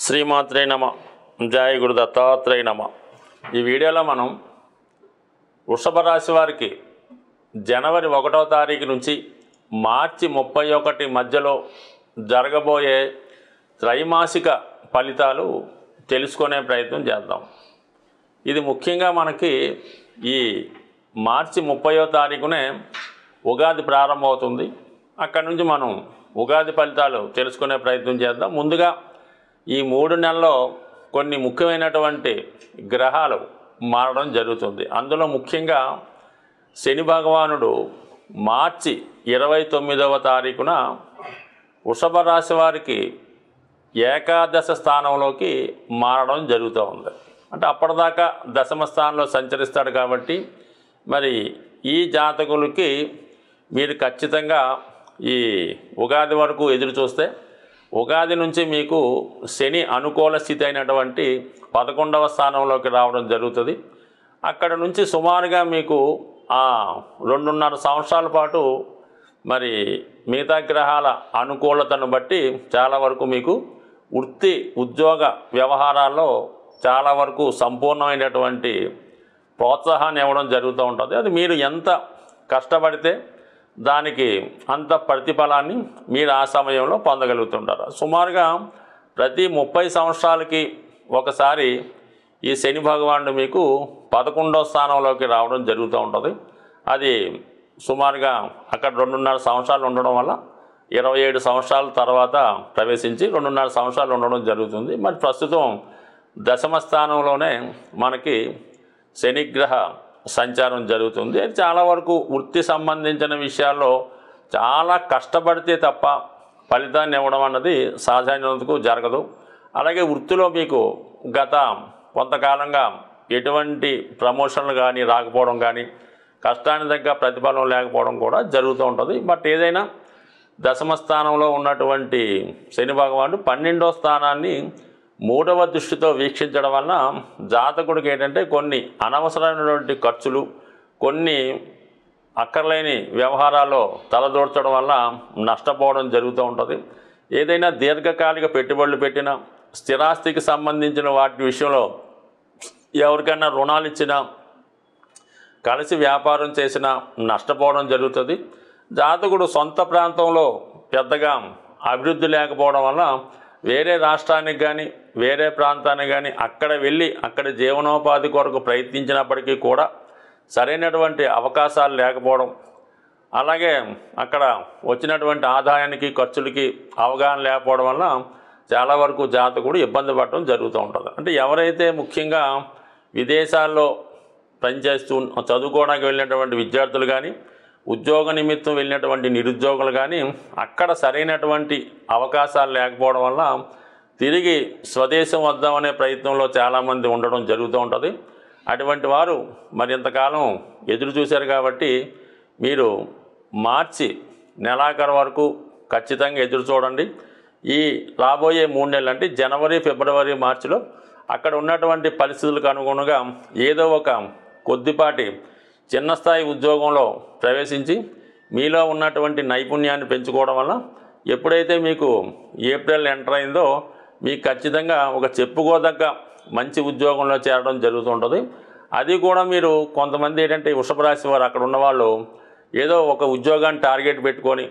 శ్రీమాత్రే నమ. జయ గురు దత్తాత్రేయ నమ. ఈ వీడియోలో మనం వృషభ రాశి వారికి జనవరి 1వ తారీఖు నుంచి మార్చి 31 మధ్యలో జరగబోయే త్రైమాసిక ఫలితాలు తెలుసుకునే ప్రయత్నం చేద్దాం. ఇది ముఖ్యంగా మనకి ఈ మార్చి 30వ తారీఖునే ఉగాది ప్రారంభమవుతుంది. అక్కడి నుంచి మనం ఉగాది ఫలితాలు తెలుసుకునే ప్రయత్నం చేద్దాం. ముందుగా ఈ 3 నెలల్లో కొన్ని ముఖ్యమైనటువంటి గ్రహాలు మారడం జరుగుతుంది. అందులో ముఖ్యంగా శని భగవానుడు మార్చి 29వ తారీఖున వృషభ రాశి వారికి ఏకాదశ స్థానంలోకి మారడం జరుగుతూ ఉంది. అంటే అప్పటిదాకా దశమ స్థానంలో సంచరిస్తాడు కాబట్టి మరి ఈ జాతకులకి మీరు ఖచ్చితంగా ఈ ఉగాది వరకు ఎదురు చూస్తే ఉగాది నుంచి మీకు శని అనుకూల స్థితి అయినటువంటి 11వ స్థానంలోకి రావడం జరుగుతుంది. అక్కడ నుంచి సుమారుగా మీకు 2.5 సంవత్సరాల పాటు మరి మిగతా గ్రహాల అనుకూలతను బట్టి చాలా వరకు మీకు వృత్తి ఉద్యోగ వ్యవహారాల్లో చాలా వరకు సంపూర్ణమైనటువంటి ప్రోత్సాహాన్ని ఇవ్వడం జరుగుతూ ఉంటుంది. అది మీరు ఎంత కష్టపడితే దానికి అంత ప్రతిఫలాన్ని మీరు ఆ సమయంలో పొందగలుగుతుంటారు. సుమారుగా ప్రతి 30 సంవత్సరాలకి ఒకసారి ఈ శని భగవానుడు మీకు 11వ స్థానంలోకి రావడం జరుగుతూ ఉంటుంది. అది సుమారుగా అక్కడ 2.5 సంవత్సరాలు ఉండడం వల్ల 27 సంవత్సరాల తర్వాత ప్రవేశించి 2.5 సంవత్సరాలు ఉండడం జరుగుతుంది. మరి ప్రస్తుతం దశమ స్థానంలోనే మనకి శనిగ్రహ సంచారం జరుగుతుంది. అది చాలా వరకు వృత్తి సంబంధించిన విషయాల్లో చాలా కష్టపడితే తప్ప ఫలితాన్ని ఇవ్వడం అన్నది సాధారణకు జరగదు. అలాగే వృత్తిలో మీకు గత కొంతకాలంగా ఎటువంటి ప్రమోషన్లు కానీ రాకపోవడం కానీ కష్టానికి తగ్గ ప్రతిఫలం లేకపోవడం కూడా జరుగుతూ ఉంటుంది. బట్ ఏదైనా దశమ స్థానంలో ఉన్నటువంటి శని భగవానుడు 12వ స్థానాన్ని 3వ దృష్టితో వీక్షించడం వలన జాతకుడికి ఏంటంటే కొన్ని అనవసరమైనటువంటి ఖర్చులు, కొన్ని అక్కర్లేని వ్యవహారాల్లో తలదూర్చడం వల్ల నష్టపోవడం జరుగుతూ ఉంటుంది. ఏదైనా దీర్ఘకాలిక పెట్టుబడులు పెట్టినా, స్థిరాస్తికి సంబంధించిన వాటి విషయంలో ఎవరికైనా రుణాలు ఇచ్చినా, కలిసి వ్యాపారం చేసినా నష్టపోవడం జరుగుతుంది. జాతకుడు సొంత ప్రాంతంలో పెద్దగా అభివృద్ధి లేకపోవడం వల్ల వేరే రాష్ట్రానికి కానీ వేరే ప్రాంతానికి కానీ అక్కడ వెళ్ళి అక్కడ జీవనోపాధి కొరకు ప్రయత్నించినప్పటికీ కూడా సరైనటువంటి అవకాశాలు లేకపోవడం, అలాగే అక్కడ వచ్చినటువంటి ఆదాయానికి ఖర్చులకి అవగాహన లేకపోవడం వల్ల చాలా వరకు జాతకుడు ఇబ్బంది పడటం జరుగుతూ ఉంటుంది. అంటే ఎవరైతే ముఖ్యంగా విదేశాల్లో పనిచేస్తూ చదువుకోవడానికి వెళ్ళినటువంటి విద్యార్థులు కానీ, ఉద్యోగ నిమిత్తం వెళ్ళినటువంటి నిరుద్యోగులు కానీ అక్కడ సరైనటువంటి అవకాశాలు లేకపోవడం వల్ల తిరిగి స్వదేశం వద్దామనే ప్రయత్నంలో చాలామంది ఉండడం జరుగుతూ ఉంటుంది. అటువంటి వారు మరింతకాలం ఎదురు చూశారు కాబట్టి మీరు మార్చి నెలాఖరు వరకు ఖచ్చితంగా ఎదురు చూడండి. ఈ రాబోయే 3 నెలలు అంటే జనవరి, ఫిబ్రవరి, మార్చిలో అక్కడ ఉన్నటువంటి పరిస్థితులకు అనుగుణంగా ఏదో ఒక కొద్దిపాటి చిన్న స్థాయి ఉద్యోగంలో ప్రవేశించి మీలో ఉన్నటువంటి నైపుణ్యాన్ని పెంచుకోవడం వల్ల ఎప్పుడైతే మీకు ఏప్రిల్ ఎంటర్ అయిందో మీకు ఖచ్చితంగా ఒక చెప్పుకోదగ్గ మంచి ఉద్యోగంలో చేరడం జరుగుతుంటుంది. అది కూడా మీరు కొంతమంది ఏంటంటే వృషభ రాశి వారు అక్కడ ఉన్నవాళ్ళు ఏదో ఒక ఉద్యోగాన్ని టార్గెట్ పెట్టుకొని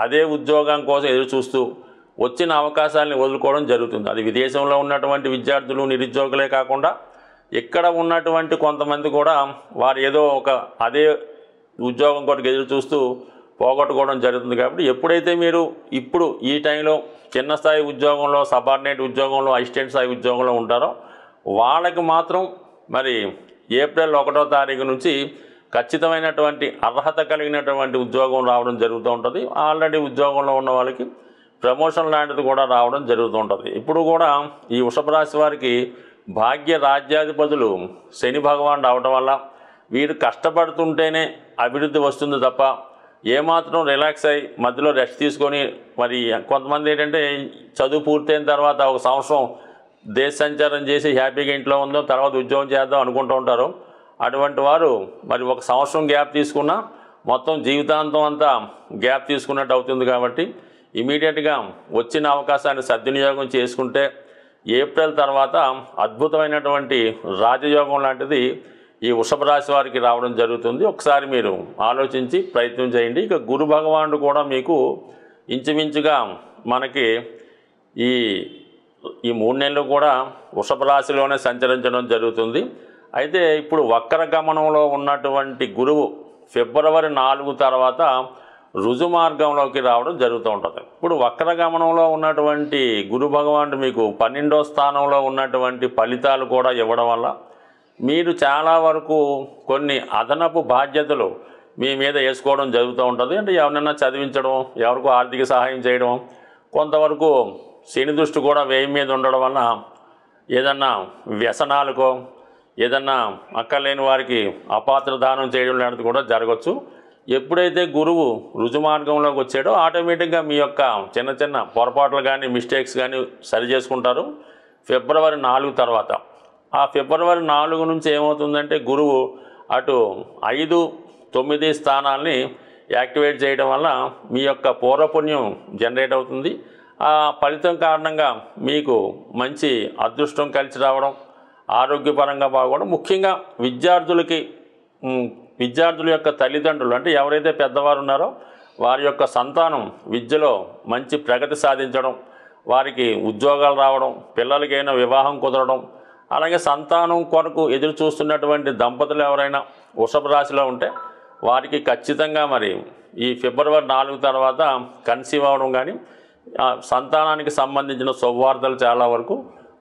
అదే ఉద్యోగం కోసం ఎదురు చూస్తూ వచ్చిన అవకాశాలని వదులుకోవడం జరుగుతుంది. అది విదేశంలో ఉన్నటువంటి విద్యార్థులు, నిరుద్యోగులే కాకుండా ఇక్కడ ఉన్నటువంటి కొంతమంది కూడా వారు ఏదో ఒక అదే ఉద్యోగం కొరకు ఎదురు చూస్తూ పోగొట్టుకోవడం జరుగుతుంది. కాబట్టి ఎప్పుడైతే మీరు ఇప్పుడు ఈ టైంలో చిన్న స్థాయి ఉద్యోగంలో, సబార్డినేట్ ఉద్యోగంలో, అసిస్టెంట్ స్థాయి ఉద్యోగంలో ఉంటారో వాళ్ళకి మాత్రం మరి ఏప్రిల్ 1వ తారీఖు నుంచి ఖచ్చితమైనటువంటి అర్హత కలిగినటువంటి ఉద్యోగం రావడం జరుగుతూ ఉంటుంది. ఆల్రెడీ ఉద్యోగంలో ఉన్న వాళ్ళకి ప్రమోషన్ లాంటిది కూడా రావడం జరుగుతూ ఉంటుంది. ఇప్పుడు కూడా ఈ వృషభ రాశి వారికి భాగ్య రాజ్యాధిపతులు శని భగవానుడు అవడం వల్ల వీరు కష్టపడుతుంటేనే అభివృద్ధి వస్తుంది తప్ప ఏమాత్రం రిలాక్స్ అయ్యి మధ్యలో రెస్ట్ తీసుకొని మరి కొంతమంది ఏంటంటే చదువు పూర్తయిన తర్వాత 1 సంవత్సరం దేశ సంచారం చేసి హ్యాపీగా ఇంట్లో ఉందాం తర్వాత ఉద్యోగం చేద్దాం అనుకుంటూ ఉంటారు. అటువంటి వారు మరి 1 సంవత్సరం గ్యాప్ తీసుకున్నా మొత్తం జీవితాంతం అంతా గ్యాప్ తీసుకున్నట్టు అవుతుంది. కాబట్టి ఇమీడియట్గా వచ్చిన అవకాశాన్ని సద్వినియోగం చేసుకుంటే ఏప్రిల్ తర్వాత అద్భుతమైనటువంటి రాజయోగం లాంటిది ఈ వృషభ రాశి వారికి రావడం జరుగుతుంది. ఒకసారి మీరు ఆలోచించి ప్రయత్నం చేయండి. ఇక గురు భగవానుడు కూడా మీకు ఇంచుమించుగా మనకి ఈ 3 నెలలు కూడా వృషభ రాశిలోనే సంచరించడం జరుగుతుంది. అయితే ఇప్పుడు వక్ర గమనంలో ఉన్నటువంటి గురువు ఫిబ్రవరి 4 తర్వాత రుజు మార్గంలోకి రావడం జరుగుతూ ఉంటుంది. ఇప్పుడు వక్ర గమనంలో ఉన్నటువంటి గురు భగవానుడు మీకు 12వ స్థానంలో ఉన్నటువంటి ఫలితాలు కూడా ఇవ్వడం వల్ల మీరు చాలా వరకు కొన్ని అదనపు బాధ్యతలు మీ మీద వేసుకోవడం జరుగుతూ ఉంటుంది. అంటే ఎవరినైనా చదివించడం, ఎవరికో ఆర్థిక సహాయం చేయడం, కొంతవరకు శని దృష్టి కూడా వ్యయం మీద ఉండడం వల్ల ఏదన్నా వ్యసనాలకో ఏదన్నా అక్కర్లేని వారికి అపాత్ర దానం చేయడం లాంటిది కూడా జరగవచ్చు. ఎప్పుడైతే గురువు రుజు మార్గంలోకి వచ్చాడో ఆటోమేటిక్గా మీ యొక్క చిన్న చిన్న పొరపాట్లు కానీ మిస్టేక్స్ కానీ సరి చేసుకుంటారు ఫిబ్రవరి 4 తర్వాత. ఆ ఫిబ్రవరి 4 నుంచి ఏమవుతుందంటే గురువు అటు 5, 9 స్థానాల్ని యాక్టివేట్ చేయడం వల్ల మీ యొక్క పూర్వపుణ్యం జనరేట్ అవుతుంది. ఆ ఫలితం కారణంగా మీకు మంచి అదృష్టం కలిసి రావడం, ఆరోగ్యపరంగా బాగోవడం, ముఖ్యంగా విద్యార్థుల యొక్క తల్లిదండ్రులు అంటే ఎవరైతే పెద్దవారు ఉన్నారో వారి యొక్క సంతానం విద్యలో మంచి ప్రగతి సాధించడం, వారికి ఉద్యోగాలు రావడం, పిల్లలకైనా వివాహం కుదరడం, అలాగే సంతానం కొరకు ఎదురు చూస్తున్నటువంటి దంపతులు ఎవరైనా వృషభ రాశిలో ఉంటే వారికి ఖచ్చితంగా మరి ఈ ఫిబ్రవరి 4 తర్వాత కన్సీవ్ అవ్వడం కానీ సంతానానికి సంబంధించిన శుభవార్తలు చాలా వరకు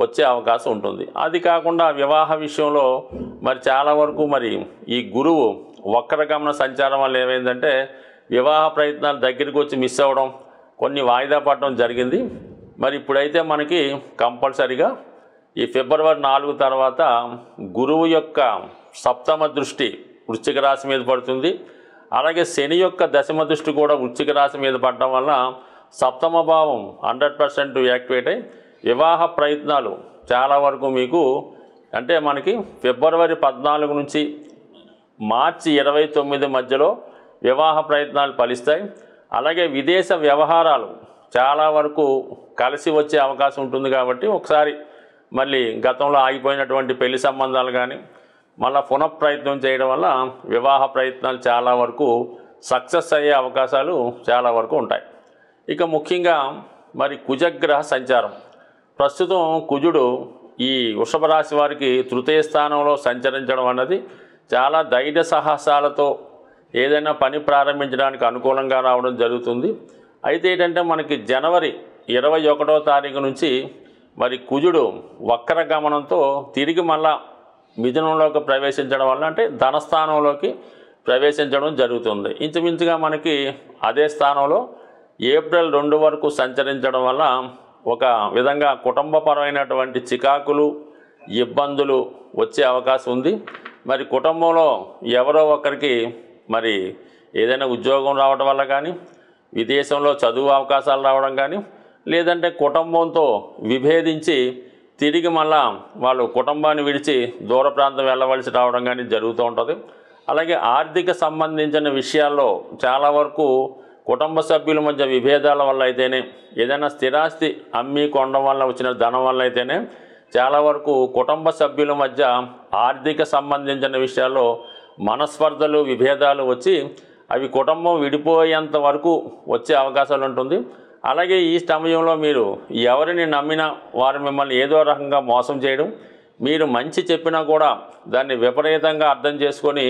వచ్చే అవకాశం ఉంటుంది. అది కాకుండా వివాహ విషయంలో మరి చాలా వరకు మరి ఈ గురువు వక్రగమన సంచారం వల్ల ఏమైందంటే వివాహ ప్రయత్నాలు దగ్గరికి వచ్చి మిస్ అవ్వడం, కొన్ని వాయిదా పడడం జరిగింది. మరి ఇప్పుడైతే మనకి కంపల్సరిగా ఈ ఫిబ్రవరి 4 తర్వాత గురువు యొక్క సప్తమ దృష్టి వృశ్చిక రాశి మీద పడుతుంది. అలాగే శని యొక్క దశమ దృష్టి కూడా వృశ్చిక రాశి మీద పడడం వల్ల సప్తమ భావం 100% యాక్టివేట్ అయ్యి వివాహ ప్రయత్నాలు చాలా వరకు మీకు అంటే మనకి ఫిబ్రవరి 14 నుంచి మార్చి 29 మధ్యలో వివాహ ప్రయత్నాలు ఫలిస్తాయి. అలాగే విదేశ వ్యవహారాలు చాలా వరకు కలిసి వచ్చే అవకాశం ఉంటుంది. కాబట్టి ఒకసారి మళ్ళీ గతంలో ఆగిపోయినటువంటి పెళ్లి సంబంధాలు కానీ మళ్ళీ పునఃప్రయత్నం చేయడం వల్ల వివాహ ప్రయత్నాలు చాలా వరకు సక్సెస్ అయ్యే అవకాశాలు చాలా వరకు ఉంటాయి. ఇక ముఖ్యంగా మరి కుజగ్రహ సంచారం ప్రస్తుతం కుజుడు ఈ వృషభ రాశి వారికి తృతీయ స్థానంలో సంచరించడం అన్నది చాలా ధైర్య సాహసాలతో ఏదైనా పని ప్రారంభించడానికి అనుకూలంగా రావడం జరుగుతుంది. అయితే ఏంటంటే మనకి జనవరి 21వ తారీఖు నుంచి మరి కుజుడు వక్ర గమనంతో తిరిగి మళ్ళా మిథునంలోకి ప్రవేశించడం వల్ల అంటే ధనస్థానంలోకి ప్రవేశించడం జరుగుతుంది. ఇంచుమించుగా మనకి అదే స్థానంలో ఏప్రిల్ 2 వరకు సంచరించడం వల్ల ఒక విధంగా కుటుంబపరమైనటువంటి చికాకులు ఇబ్బందులు వచ్చే అవకాశం ఉంది. మరి కుటుంబంలో ఎవరో ఒకరికి మరి ఏదైనా ఉద్యోగం రావడం వల్ల కానీ విదేశంలో చదువు అవకాశాలు రావడం కానీ లేదంటే కుటుంబంతో విభేదించి తిరిగి మళ్ళా వాళ్ళు కుటుంబాన్ని విడిచి దూర ప్రాంతం వెళ్ళవలసి రావడం కానీ జరుగుతూ ఉంటుంది. అలాగే ఆర్థిక సంబంధించిన విషయాల్లో చాలా వరకు కుటుంబ సభ్యుల మధ్య విభేదాల వల్ల అయితేనే ఏదైనా స్థిరాస్తి అమ్మి కొనడం వల్ల వచ్చిన ధనం వల్ల అయితేనే చాలా వరకు కుటుంబ సభ్యుల మధ్య ఆర్థిక సంబంధించిన విషయాల్లో మనస్పర్ధలు విభేదాలు వచ్చి అవి కుటుంబం విడిపోయేంత వరకు వచ్చే అవకాశాలు ఉంటుంది. అలాగే ఈ సమయంలో మీరు ఎవరిని నమ్మినా వారు మిమ్మల్ని ఏదో రకంగా మోసం చేయడం, మీరు మంచి చెప్పినా కూడా దాన్ని విపరీతంగా అర్థం చేసుకొని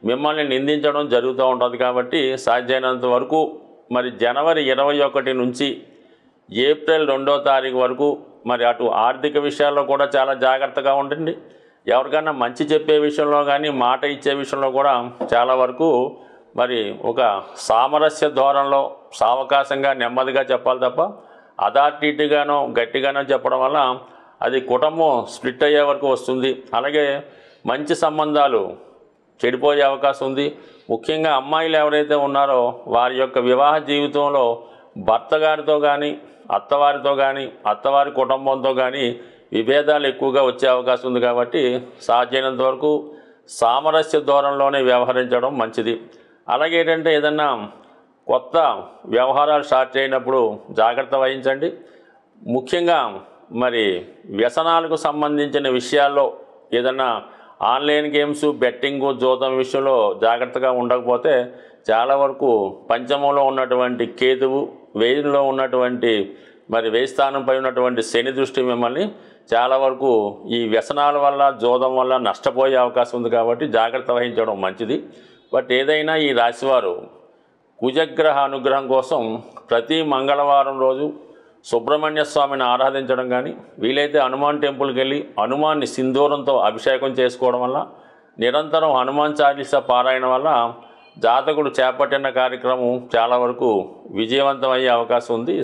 మిమ్మల్ని నిందించడం జరుగుతూ ఉంటుంది. కాబట్టి సాధ్యమైనంత వరకు మరి జనవరి 21 నుంచి ఏప్రిల్ 2వ తారీఖు వరకు మరి అటు ఆర్థిక విషయాల్లో కూడా చాలా జాగ్రత్తగా ఉండండి. ఎవరికైనా మంచి చెప్పే విషయంలో కానీ మాట ఇచ్చే విషయంలో కూడా చాలా వరకు మరి ఒక సామరస్య ధోరణిలో సావకాశంగా నెమ్మదిగా చెప్పాలి తప్ప అథారిటీగానో గట్టిగానో చెప్పడం వల్ల అది కుటుంబం స్ప్లిట్ అయ్యే వరకు వస్తుంది. అలాగే మంచి సంబంధాలు చెడిపోయే అవకాశం ఉంది. ముఖ్యంగా అమ్మాయిలు ఎవరైతే ఉన్నారో వారి యొక్క వివాహ జీవితంలో భర్త గారితో కానీ అత్తవారితో కానీ అత్తవారి కుటుంబంతో కానీ విభేదాలు ఎక్కువగా వచ్చే అవకాశం ఉంది. కాబట్టి సాధ్యమైనంత వరకు సామరస్య ధోరణిలోనే వ్యవహరించడం మంచిది. అలాగే ఏంటంటే ఏదన్నా కొత్త వ్యవహారాలు స్టార్ట్ చేయనప్పుడు జాగ్రత్త వహించండి. ముఖ్యంగా మరి వ్యసనాలకు సంబంధించిన విషయాల్లో ఏదన్నా ఆన్లైన్ గేమ్స్ బెట్టింగు జూదం విషయంలో జాగ్రత్తగా ఉండకపోతే చాలా వరకు పంచమంలో ఉన్నటువంటి కేతువు, వేయిలో ఉన్నటువంటి మరి వేయి స్థానంపై ఉన్నటువంటి శని దృష్టి మిమ్మల్ని చాలా వరకు ఈ వ్యసనాల వల్ల జూదం వల్ల నష్టపోయే అవకాశం ఉంది. కాబట్టి జాగ్రత్త వహించడం మంచిది. బట్ ఏదైనా ఈ రాశివారు కుజగ్రహ అనుగ్రహం కోసం ప్రతి మంగళవారం రోజు సుబ్రహ్మణ్య స్వామిని ఆరాధించడం కానీ, వీలైతే హనుమాన్ టెంపుల్కి వెళ్ళి హనుమాన్ని సింధూరంతో అభిషేకం చేసుకోవడం వల్ల, నిరంతరం హనుమాన్ చాలీసా పారాయణ వల్ల జాతకుడు చేపట్టిన కార్యక్రమం చాలా వరకు విజయవంతం అయ్యే అవకాశం ఉంది.